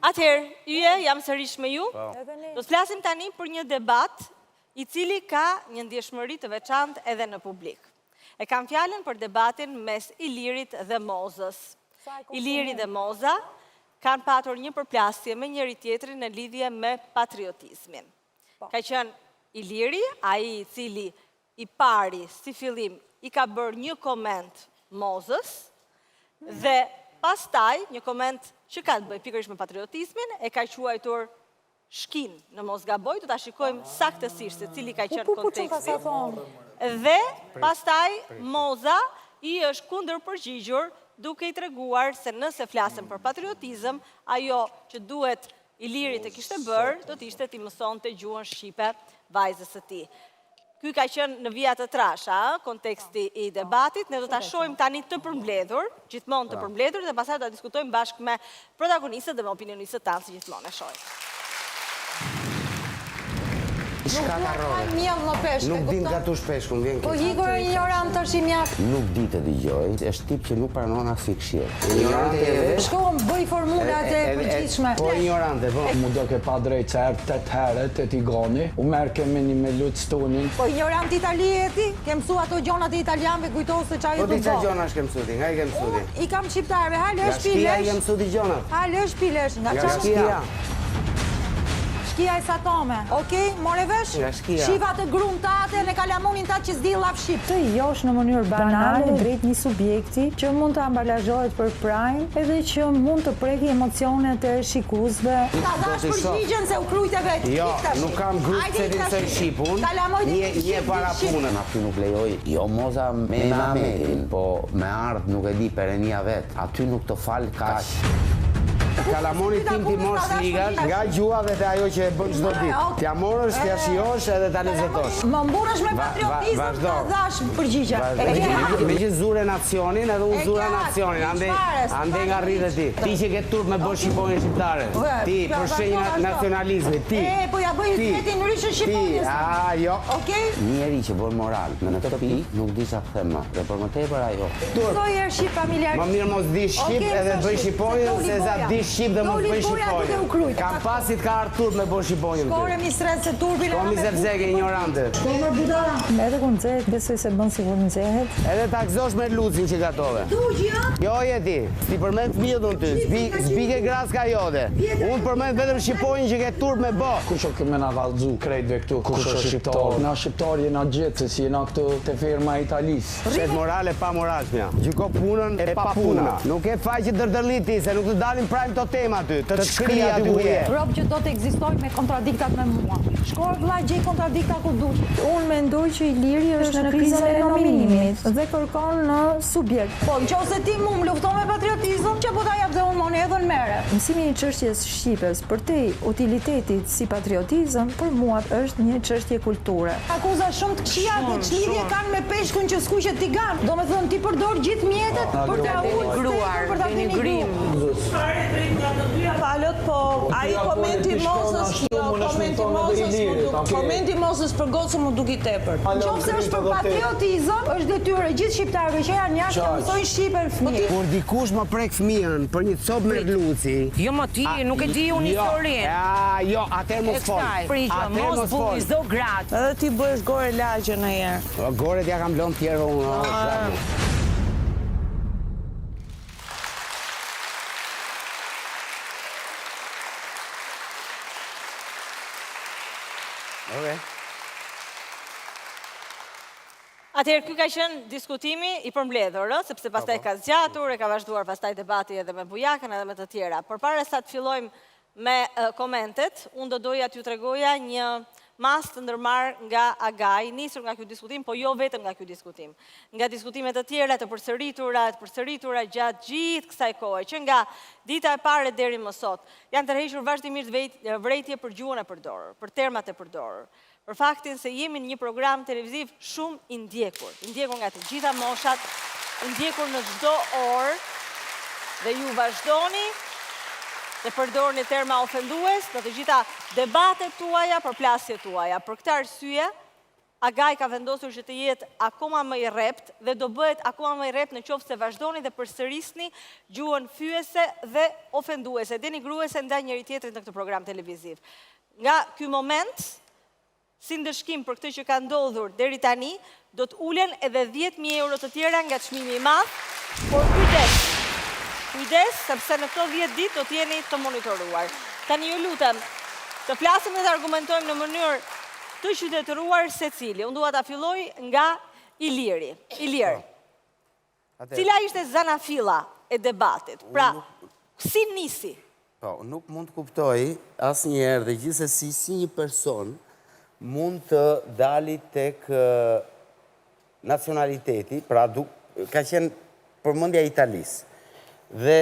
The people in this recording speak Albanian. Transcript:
Atëherë, jam sërish me ju. Do të flasim tani për një debat i cili ka një ndjeshmëri të veçantë edhe në publik. E kam fjalën për debatin mes Ilirit dhe Mozës. Iliri dhe Moza kanë patur një përplasje me njëri tjetrin në lidhje me patriotizmin. Ka qenë Iliri, ai i cili i pari si fillim i ka bërë një koment Mozës dhe pastaj një koment që ka të bëjë pikërisht me patriotizmin, e ka quajtur shkin në mos gaboj, do ta shikojmë saktësisht se cili ka qenë konteksti. Dhe pastaj Moza i është kundër përgjigjur duke i treguar se nëse flasëm për patriotizëm, ajo që duhet Iliri të kishte bërë, do t'ishte t'i mësonte gjuhën shqipe vajzës së tij. Ky ka qenë në vija të trasha, konteksti i debatit, ne do ta shohim tani të përmbledhur, gjithmonë të përmbledhur, dhe pastaj do ta diskutojmë bashkë me protagonistët dhe me opinionistët tanë si gjithmonë e shohim. Nuk din gatu shpeshku, më vjen keq. Po Igor e ignorant tash i mjak. Nuk di të dëgjoj, është tip që nuk pranon as fikshje. Ignorante edhe. Shkohëm, bëj formulat e përgjithshme. Po ignorante, po. Mu do ke pa drejt se erë 8 herët e tigani, u merë kemi një me lutë stonin. Po ignorant itali e ti, ke mësu ato gjonat e italianve, kujtohë se qaj e të Po ti që gjona është ke mësu ti, nga i ke mësu ti? I kam shqiptarve, halë është pilesh. Nga shkia i ke mësu ti gjonat? Halë është pilesh, nga Nga shkia. Shkia e satome, okej, more vesh? Nga shkia. Shiva të grumë tate në kalamunin ta që s'di laf shqip. Të josh në mënyrë banale drejt një subjekti që mund të ambalazhohet për prajm edhe që mund të preki emocionet e shikuesve. Ta dhash përgjigjen se u krujt e vetë. Jo, nuk kam grupë se din se shqipun, një para punën. Aty nuk lejoj, jo Moza me Mehmetin, po me ardhë nuk e di perenia vetë. Aty nuk të falë kaq. Kalamoni tim ti mosh ligat nga gjua dhe të ajo që e bën çdo ditë. T'ja morësh, t'ja shijosh edhe ta lezetosh. Më mburësh me patriotizëm të dhash përgjigje. Me që zure nacionin edhe unë zura nacionin, ande nga rritë ti. Ti që ke turp me bërë Shqiponjën shqiptare. Ti, për shenjë nacionalizmit, ti. Po ja bëj vetin në rishë Shqiponjës. Ti, jo. Okej? Njeri që bërë moral, në këtë pikë nuk di sa thema. Dhe për më tepër ajo. Soj e shqip familjar. Më mirë mos di shqip edhe bëj Shqiponjën se za di shqip dhe mos bëj Shqiponjën. Kam pasit ka arë turp me bërë Shqiponjën. Shkore mi sret se turbin e Po mi zevzeke ignorante. Shkore budara. Edhe ku nxehet, besoj se bën sigur nxehet. Edhe ta gëzosh me lucin që gatove. Du gjë? Jo jeti, ti përmend fëmijët unë ty, zbike graska jote. Unë përmend vetëm Shqiponjën që ke turp me bë. Kush o keme na vallëzu krejtve këtu, kush o shqiptar. Na shqiptar jena gjithë, se si jena këtu te firma Italis. Shet moral e pa moralshmja. Gjyko punën e pa puna. Nuk e faj që dërdërliti, se nuk të dalin prajmë të tema ty, të të shkrija aty ku je. Rob që do të ekzistoj me kontradiktat me mua. Shkore vlla gjej kontradikta ku dush. Unë mendoj që Iliri është në krizën e nominimit dhe kërkon në subjekt. Po, nëse ti mu më lufton me patriotizëm, që po ta jap dhe unë monedhën mere. Mësimi i çështjes shqipes për te utilitetit si patriotizëm për mua është një çështje kulture. Akuza shumë të këqija dhe çlidhje kanë me peshkun që skuqet tigan. Domethënë ti përdor gjithë mjetet për ta gruar, për ta denigruar. Falët, po ai komenti Mozës, komenti Mozës për gocë më duki tepër. Nëse është për patriotizëm, është detyrë gjithë shqiptarëve që janë jashtë të mësojnë shqipen fëmijë. Kur dikush më prek fëmijën për një copë merluci. Jo më ti, nuk e di unë historinë. Jo, atëherë mos fol. Mos bullizo gratë. Edhe ti bëhesh gore lagje në herë. Goret ja kam lënë tjerë unë. Atëherë, ky ka qenë diskutimi i përmbledhur, sepse pastaj ka zgjatur, e ka vazhduar pastaj debati edhe me Bujakën edhe me të tjera. Përpara sa të fillojmë me komentet, unë do doja t'ju tregoja një mas të ndërmarr nga Agaj, nisur nga ky diskutim, po jo vetëm nga ky diskutim. Nga diskutimet të tjera të përsëritura gjatë gjithë kësaj kohe, që nga dita e parë deri më sot, janë tërhequr vazhdimisht vërejtje për gjuhën e përdorur, për termat e përdorur. Për faktin se jemi në një program televiziv shumë i ndjekur nga të gjitha moshat, i ndjekur në çdo orë, dhe ju vazhdoni dhe përdorni terma ofendues në të gjitha debatet tuaja, përplasjet tuaja. Për këtë arsye, Agaj ka vendosur që të jetë akoma më i rrept dhe do bëhet akoma më i rrept në qoftë se vazhdoni dhe përsërisni gjuhën fyese dhe ofenduese, denigruese ndaj njëri tjetrit në këtë program televiziv. Nga ky moment, si ndëshkim për këtë që ka ndodhur deri tani, do të ulen edhe 10.000 euro të tjera nga çmimi i madh, por kujdes, sepse në këto 10 ditë do të jeni të monitoruar. Tani ju lutem, të flasim dhe të argumentojmë në mënyrë të qytetëruar secili. Unë dua ta filloj nga Iliri. Ilir, cila ishte zanafilla e debatit? Pra, si nisi? Po, nuk mund të kuptoj asnjëherë dhe gjithsesi si një person mund të dali tek nacionaliteti, pra ka qenë përmendja Italisë. Dhe